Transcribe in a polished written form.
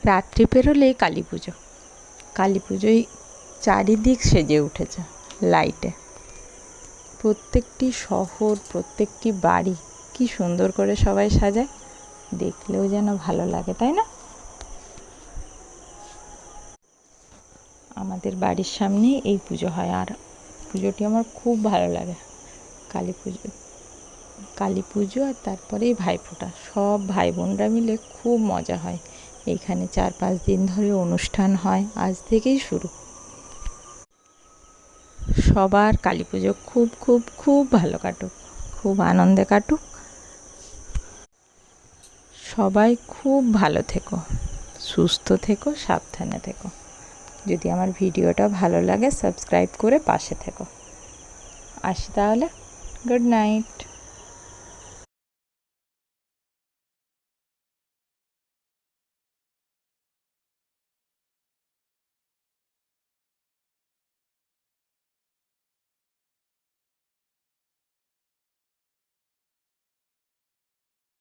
রাত্রি পেরোলেই কালী পুজো। কালী পুজোয় চারিদিক সেজে উঠেছে লাইটে। প্রত্যেকটি শহর, প্রত্যেকটি বাড়ি কি সুন্দর করে সবাই সাজায়, দেখলেও যেন ভালো লাগে, তাই না? আমাদের বাড়ির সামনে এই পুজো হয়, আর পুজোটি আমার খুব ভালো লাগে। কালী পুজো আর তারপরেই ভাইফোঁটা, সব ভাই বোনরা মিলে খুব মজা হয়। এইখানে 4-5 দিন ধরে অনুষ্ঠান হয়, আজ থেকেই শুরু। সবার কালী পুজো খুব খুব খুব ভালো কাটুক, খুব আনন্দে কাটুক। সবাই খুব ভালো থেকো, সুস্থ থেকো, সাবধানে থেকো। যদি আমার ভিডিওটা ভালো লাগে সাবস্ক্রাইব করে পাশে থেকো। আসি তাহলে, গুড নাইট।